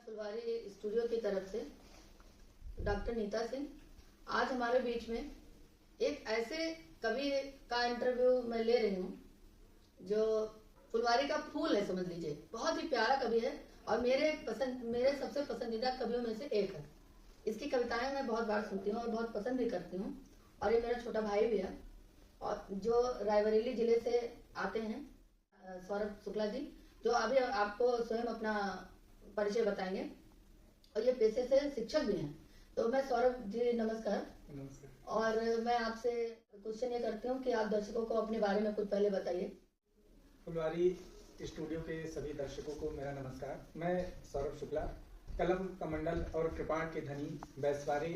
फुलवारी studio की तरफ से डॉक्टर नीता सिंह आज हमारे बीच में एक ऐसे कवि का इंटरव्यू मैं ले रही हूँ जो फुलवारी का फूल है, समझ लीजिए। बहुत ही प्यारा कवि है और मेरे सबसे पसंदीदा कवियों में से एक है। इसकी कविताएं मैं बहुत बार सुनती हूँ और बहुत पसंद भी करती हूँ। और ये मेरा छोटा भाई भी है और जो रायबरेली जिले से आते हैं, सौरभ शुक्ला जी, जो अभी आपको स्वयं अपना परिचय बताएंगे और ये पेशे से शिक्षक भी हैं। तो मैं सौरभ जी नमस्कार। और मैं आपसे क्वेश्चन ये करती हूँ कि आप दर्शकों को अपने बारे में कुछ पहले बताइए। फुलवारी स्टूडियो के सभी दर्शकों को मेरा नमस्कार। मैं सौरभ शुक्ला, कलम कमंडल और कृपाण के धनी बैसवारी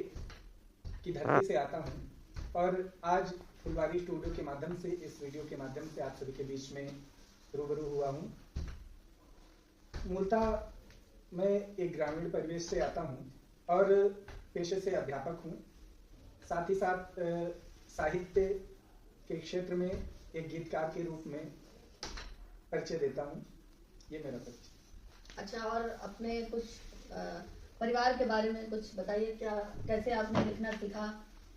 की धरती से आता हूँ और आज फुलवारी स्टूडियो के माध्यम से, इस वीडियो के माध्यम से आप सभी के बीच में रूबरू हुआ हूँ। मूलतः मैं एक ग्रामीण परिवेश से आता हूँ और पेशे से अध्यापक हूँ। साथ ही साथ साहित्य के क्षेत्र में एक गीतकार के रूप में परिचय देता हूँ। ये मेरा परिचय। अच्छा, और अपने कुछ परिवार के बारे में कुछ बताइए। कैसे आपने लिखना सीखा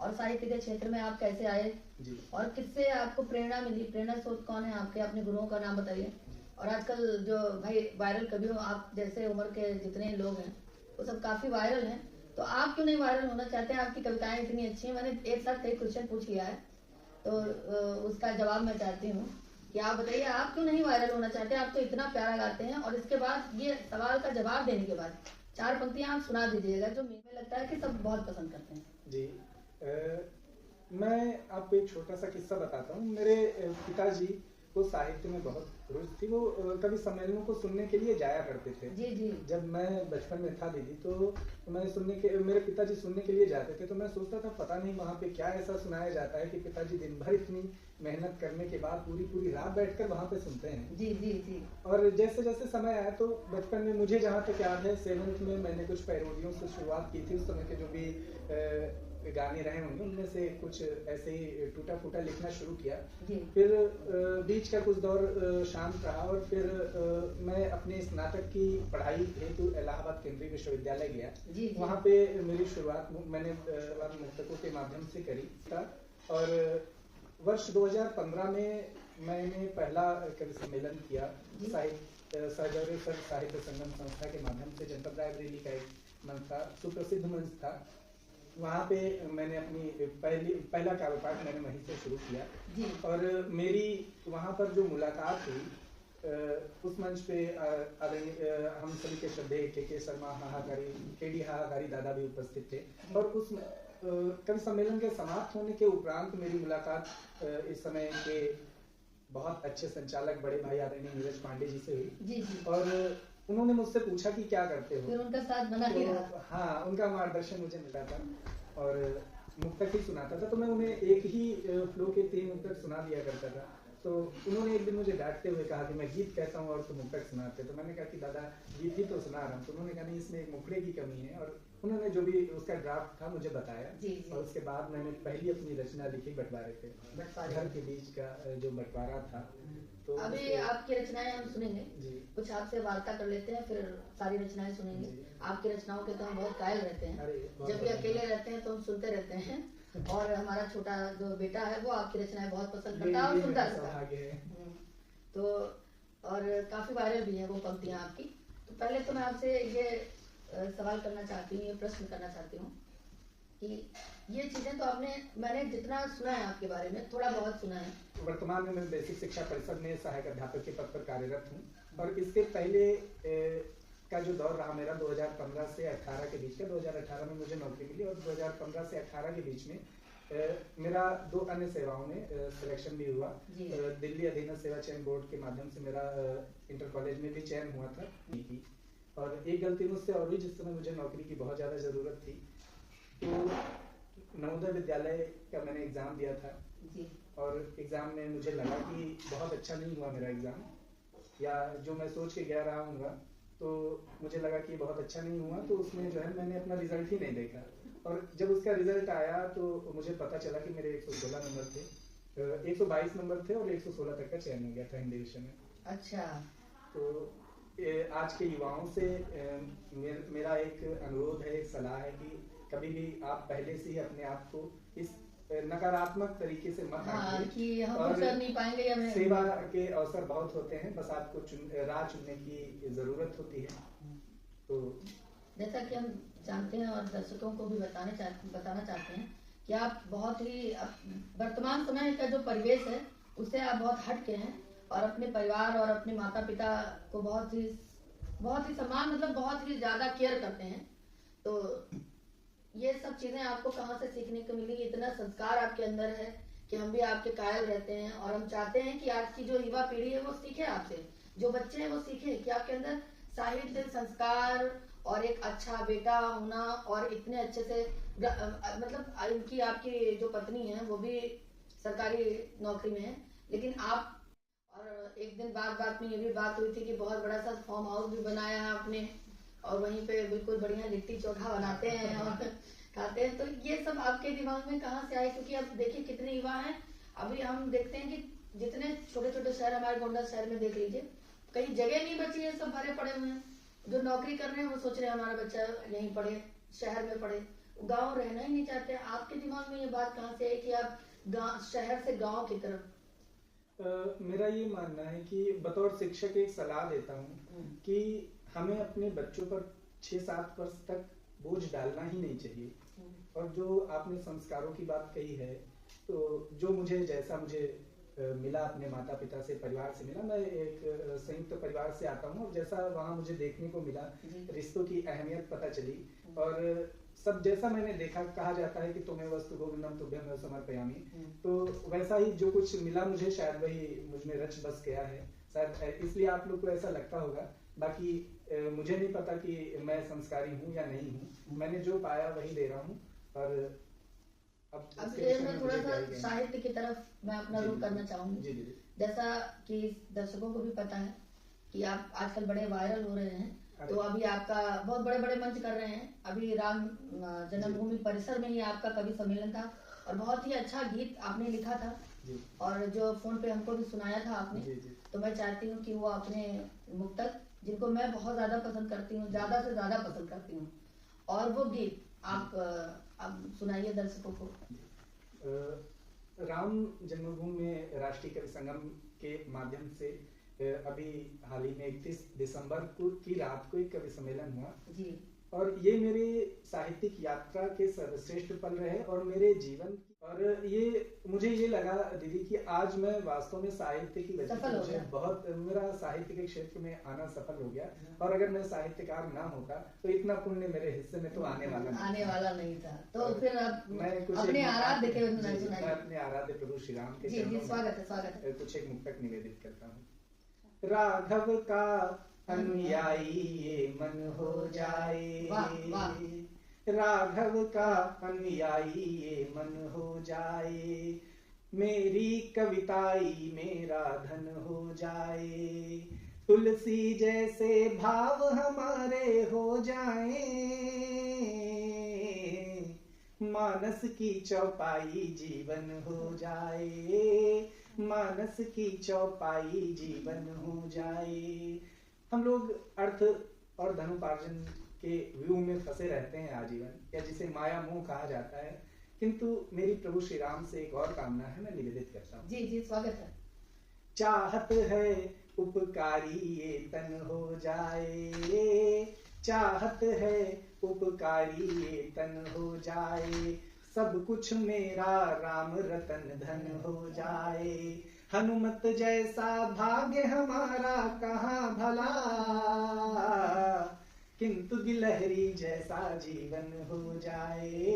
और साहित्य के क्षेत्र में आप कैसे आए जी। और किससे आपको प्रेरणा मिली? प्रेरणा स्रोत कौन है आपके? अपने गुरुओं का नाम बताइए। और आजकल जो भाई वायरल कवि हो, आप जैसे उम्र के जितने लोग हैं वो सब काफी वायरल हैं, तो आप क्यों नहीं वायरल होना चाहते हैं? आपकी कविताएं इतनी अच्छी हैं। मैंने एक साथ कई क्वेश्चन पूछ लिया है तो उसका जवाब मैं चाहती हूँ कि आप बताइए, आप क्यों नहीं वायरल होना चाहते? आप तो इतना प्यारा गाते हैं। और इसके बाद ये सवाल का जवाब देने के बाद 4 पंक्तियां आप सुना दीजिएगा जो मुझे लगता है कि सब बहुत पसंद करते हैं। जी, मैं आपको एक छोटा सा किस्सा बताता हूँ। मेरे पिताजी को साहित्य में बहुत रुचि थी। वो कवि सम्मेलनों को सुनने के लिए जाया करते थे। जी जी। जब मैं बचपन में था दीदी, तो मेरे पिताजी सुनने के लिए जाते थे, तो मैं सोचता था पता नहीं वहाँ पे क्या ऐसा सुनाया जाता है कि पिताजी दिन भर इतनी मेहनत करने के बाद पूरी रात बैठकर वहाँ पे सुनते हैं। जी जी जी। और जैसे जैसे समय आया तो बचपन में मुझे जहाँ तक याद है 7th में मैंने कुछ पैरोडियों से शुरुआत की थी। उस समय के जो भी गाने रहे होंगे उनमें से कुछ ऐसे ही टूटा फूटा लिखना शुरू किया। फिर बीच का कुछ दौर शांत रहा और फिर मैं अपने स्नातक की पढ़ाई हेतु इलाहाबाद केंद्रीय विश्वविद्यालय गया। वहाँ पे मेरी शुरुआत मैंने मुक्तकों के माध्यम से करी था। और वर्ष 2015 में मैंने पहला कवि सम्मेलन किया साहित्य संगम संस्था के माध्यम से। जनपद रायबरेली का एक मंच था, सुप्रसिद्ध मंच था। वहाँ पे मैंने अपनी पहला काव्य पाठ मैंने वहीं से शुरू किया। और मेरी वहाँ पर जो मुलाकात हुई, उस मंच पे हम सभी के श्रद्धेय के शर्मा हाहाकारी, केडी हाहाकारी दादा भी उपस्थित थे। और उस कवि सम्मेलन के समाप्त होने के उपरांत मेरी मुलाकात इस समय के बहुत अच्छे संचालक बड़े भाई आदरणीय नीरज पांडे जी से हुई। और उन्होंने मुझसे पूछा कि क्या करते हो। फिर उनका साथ बना ही रहा। हाँ, उनका मार्गदर्शन मुझे मिला था और मुक्तक ही सुनाता था। तो मैं उन्हें एक ही फ्लो के 3 मुक्तक सुना दिया करता था। तो उन्होंने एक दिन मुझे डांटते हुए कहा कि मैं गीत कहता हूँ और तुम मुक्तक सुनाते। तो मैंने कहा कि दादा गीत ही तो सुना रहा हूँ। तो उन्होंने कहा नहीं, इसमें एक मुखड़े की कमी है। और उन्होंने जो भी उसका ड्राफ्ट था मुझे बताया। और उसके बाद मैंने पहली अपनी रचना लिखी बंटवारे पे, घर के बीच का जो बंटवारा था। तो अभी आपकी रचनाएं हम सुनेंगे, कुछ आपसे वार्ता कर लेते हैं, फिर सारी रचनाएं सुनेंगे। आपकी रचनाओं के तो हम बहुत कायल रहते हैं। जब भी अकेले रहते हैं तो हम सुनते रहते हैं। और हमारा छोटा जो बेटा है वो आपकी रचनाएं बहुत पसंद करता है और सुनता रहता है। तो और काफी वायरल भी है वो पंक्तियां आपकी। तो पहले तो मैं आपसे ये सवाल करना चाहती हूँ, ये प्रश्न करना चाहती हूँ कि ये चीजें तो मैंने जितना सुना है आपके बारे में, थोड़ा बहुत सुना है। वर्तमान में मैं बेसिक शिक्षा परिषद में सहायक अध्यापक के पद पर कार्यरत हूँ। और इसके पहले का जो दौर रहा मेरा 2015 से 18 के बीच का, 2018 में मुझे नौकरी मिली और 2015 से 18 के बीच में मेरा 2 अन्य सेवाओं में सिलेक्शन भी हुआ। दिल्ली अधीनस्थ सेवा चयन बोर्ड के माध्यम से मेरा इंटर कॉलेज में भी चयन हुआ था। और एक गलती मुझसे और हुई, जिस समय मुझे नौकरी की बहुत ज़्यादा ज़रूरत थी। तो नवोदय विद्यालय का मैंने एग्ज़ाम दिया था। और एग्ज़ाम में मुझे लगा कि बहुत अच्छा नहीं हुआ मेरा एग्ज़ाम, या जो मैं सोच के गया रहा हूँ तो मुझे लगा कि बहुत अच्छा नहीं हुआ। तो उसमें जो है मैंने अपना रिजल्ट ही नहीं देखा। और जब उसका रिजल्ट आया तो मुझे पता चला कि मेरे 116 नंबर थे, 122 नंबर थे और 116 तक का चयन हो गया था हिंदी विषय में। अच्छा। तो आज के युवाओं से मेरा एक अनुरोध है, एक सलाह है कि कभी भी आप पहले से ही अपने आप को इस नकारात्मक तरीके से मत आंकिए कि हम और कर नहीं पाएंगे या सेवा के अवसर बहुत होते हैं, बस आपको राह चुनने की जरूरत होती है। तो जैसा कि हम जानते हैं और दर्शकों को भी बताना चाहते हैं कि आप बहुत ही वर्तमान समय का जो परिवेश है उससे आप बहुत हट के हैं और अपने परिवार और अपने माता पिता को बहुत ही सम्मान, मतलब बहुत ही ज्यादा केयर करते हैं। तो ये सब चीजें आपको कहाँ से सीखने को मिली? इतना संस्कार आपके अंदर है कि हम भी आपके कायल रहते हैं और हम चाहते हैं कि आज की जो युवा पीढ़ी है वो सीखे आपसे, जो बच्चे हैं वो सीखे कि आपके अंदर साहित्य, संस्कार और एक अच्छा बेटा होना और इतने अच्छे से मतलब इनकी आपकी जो पत्नी है वो भी सरकारी नौकरी में है, लेकिन आप, और एक दिन बात में ये भी बात हुई थी कि बहुत बड़ा सा फार्म हाउस भी बनाया है आपने और वहीं पे बिल्कुल बढ़िया लिट्टी चोखा बनाते हैं और खाते हैं। तो ये सब आपके दिमाग में कहाँ से आए? क्योंकि अब देखिए कितने युवा हैं, अभी हम देखते हैं कि जितने छोटे छोटे शहर, हमारे गोंडा शहर में देख लीजिए, कहीं जगह नहीं बची है, सब भरे पड़े हुए हैं। जो नौकरी कर रहे हैं वो सोच रहे हैं हमारा बच्चा यहीं पढ़े, शहर में पढ़े, गाँव रहना ही नहीं चाहते। आपके दिमाग में ये बात कहाँ से है कि आप शहर से गाँव की तरफ? मेरा ये मानना है कि बतौर शिक्षक एक सलाह देता हूँ कि हमें अपने बच्चों पर 6-7 वर्ष तक बोझ डालना ही नहीं चाहिए। और जो आपने संस्कारों की बात कही है, तो जो जैसा मुझे मिला अपने माता पिता से, परिवार से मिला, मैं एक संयुक्त परिवार से आता हूँ और जैसा वहाँ मुझे देखने को मिला, रिश्तों की अहमियत पता चली और सब जैसा मैंने देखा, कहा जाता है कि तुम्हें वस्तु गोविंदम तुभ्यम समर्पयामि, तो वैसा ही जो कुछ मिला मुझे, शायद वही मुझ में रच बस गया है, शायद इसलिए आप लोग को ऐसा लगता होगा। बाकी मुझे नहीं पता कि मैं संस्कारी हूँ या नहीं हूँ, मैंने जो पाया वही दे रहा हूँ। और अब मैं थोड़ा सा साहित्य की तरफ मैं अपना रुख करना चाहूंगी। जैसा कि दर्शकों को भी पता है कि आप आजकल बड़े वायरल हो रहे हैं, तो अभी आपका बहुत बड़े बड़े मंच कर रहे हैं। अभी राम जन्मभूमि परिसर में ही आपका कवि सम्मेलन था और बहुत ही अच्छा गीत आपने लिखा था और जो फोन पे हमको भी सुनाया था आपने। तो मैं चाहती हूँ कि वो अपने मुक्तक, जिनको मैं बहुत ज्यादा पसंद करती हूँ, ज्यादा से ज्यादा पसंद करती हूँ, और वो गीत आप सुनाइए दर्शकों को। राम जन्मभूमि में राष्ट्रीय कवि संगम के माध्यम से अभी हाल ही में 31 दिसंबर की रात को एक कवि सम्मेलन हुआ जी। और ये मेरे साहित्यिक यात्रा के सर्वश्रेष्ठ पल रहे और मेरे जीवन, और ये मुझे ये लगा दीदी कि आज मैं वास्तव में साहित्य की वजह से मुझे बहुत, मेरा साहित्य के क्षेत्र में आना सफल हो गया। और अगर मैं साहित्यकार ना होता तो इतना पुण्य मेरे हिस्से में तो आने वाला नहीं था। तो फिर मैं कुछ अपने आराध्य के मैं अपने आराध्य प्रभु श्री राम के स्वागत है कुछ एक मुक्तक निवेदित करता हूँ। राघव का अनुयायी ये मन हो जाए, राघव का अनुयायी ये मन हो जाए, मेरी कविताई मेरा धन हो जाए, तुलसी जैसे भाव हमारे हो जाए, मानस की चौपाई जीवन हो जाए, मानस की चौपाई जीवन हो जाए। हम लोग अर्थ और धनोपार्जन के व्यू में फंसे रहते हैं आजीवन, या जिसे माया मोह कहा जाता है, किंतु मेरी प्रभु श्री राम से एक और कामना है, मैं निवेदित करता हूँ। जी स्वागत है। चाहत है उपकारी ये तन हो जाए, चाहत है उपकारी ये तन हो जाए, सब कुछ मेरा राम रतन धन हो जाए, हनुमत जैसा भाग्य हमारा कहाँ भला, किंतु गिलहरी जैसा जीवन हो जाए,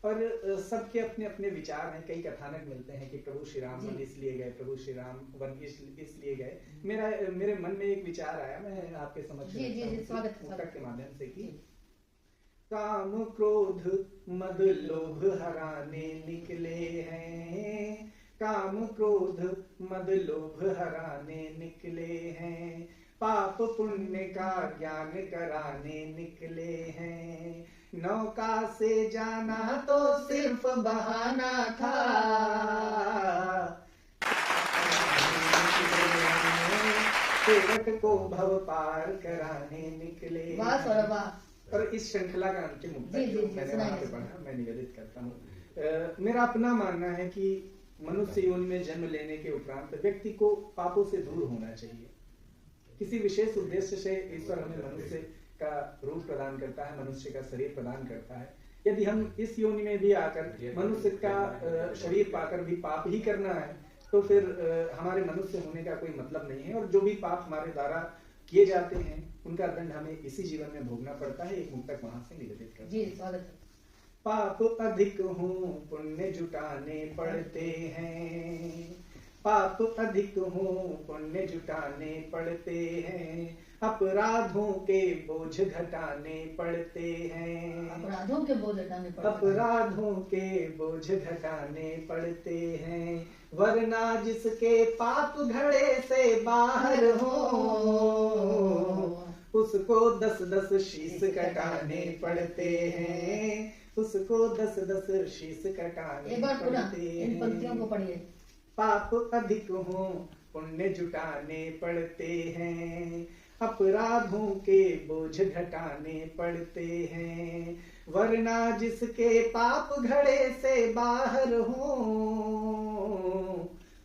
और सबके अपने अपने विचार हैं। कई कथानक मिलते हैं कि प्रभु श्री राम वन इसलिए गए, प्रभु श्री राम वन इसलिए गए। मेरे मन में एक विचार आया, मैं आपके समक्ष मुक्तक के माध्यम से कि काम क्रोध मद लोभ हराने निकले हैं, काम क्रोध मद लोभ हराने निकले हैं, पाप पुण्य का ज्ञान कराने निकले हैं, नौका से जाना तो सिर्फ बहाना था, सेवक को भव पार कराने निकले। वाह सौरभ वाह। और इस श्रृंखला का अंतिम मुद्दा जी, जी, जो जी, मैंने सुनाइए, वहाँ पे सुनाइए। पढ़ा, मैं निवेदित करता हूँ। मेरा अपना मानना है कि मनुष्य योनि में जन्म लेने के उपरांत व्यक्ति को पापों से दूर होना चाहिए। किसी विशेष उद्देश्य से ईश्वर हमें मनुष्य का रूप प्रदान करता है, मनुष्य का शरीर प्रदान करता है। यदि हम इस योनि में भी आकर मनुष्य का शरीर पाकर भी पाप ही करना है तो फिर हमारे मनुष्य होने का कोई मतलब नहीं है। और जो भी पाप हमारे द्वारा किए जाते हैं उनका दंड हमें इसी जीवन में भोगना पड़ता है। एक मुक्तक वहां से निवेदित करता जी स्वागत है। पाप अधिक हूँ पुण्य जुटाने पड़ते हैं, पाप अधिक हूँ पुण्य जुटाने पड़ते हैं, अपराधों के बोझ घटाने पड़ते हैं, अपराधों के बोझ घटाने पड़ते हैं, अपराधों के बोझ घटाने पड़ते हैं, वरना जिसके पाप घड़े से बाहर हो उसको 10-10 शीश कटाने पड़ते हैं, उसको 10-10 शीश कटाने एक बार पुनः पड़ते इन पंक्तियों हैं। को पढ़िए। पाप अधिक हो पुण्य जुटाने पड़ते हैं, अपराधों के बोझ घटाने पड़ते हैं, वरना जिसके पाप घड़े से बाहर हो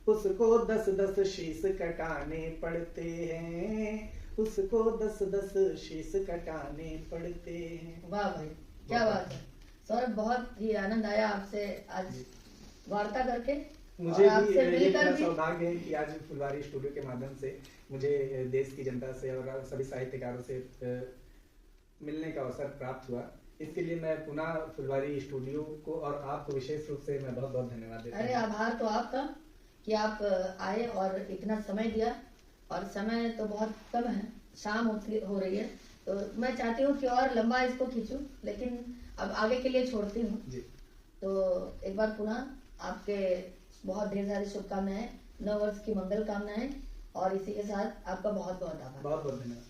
उसको 10-10 शीश कटाने पड़ते हैं, उसको 10-10 शीश कटाने पड़ते हैं। वाह भाई क्या बात है सौरभ, बहुत ही आनंद आया आपसे आज वार्ता करके। मुझे और आपसे भी मिलकर मेरा भी सौभाग्य है कि आज फुलवारी स्टूडियो के माध्यम से मुझे देश की जनता से और सभी साहित्यकारों से मिलने का अवसर प्राप्त हुआ। इसके लिए मैं पुनः फुलवारी स्टूडियो को और आपको विशेष रूप से मैं बहुत बहुत धन्यवाद देता हूँ। अरे आभार तो आपका कि आप आए और इतना समय दिया। और समय तो बहुत कम है, शाम हो रही है, तो मैं चाहती हूँ कि और लंबा इसको खींचूं, लेकिन अब आगे के लिए छोड़ती हूँ। जी तो एक बार पुनः आपके बहुत ढेर सारी शुभकामनाएं, नव वर्ष की मंगल कामनाएं, और इसी के साथ आपका बहुत बहुत आभार। बहुत बहुत धन्यवाद।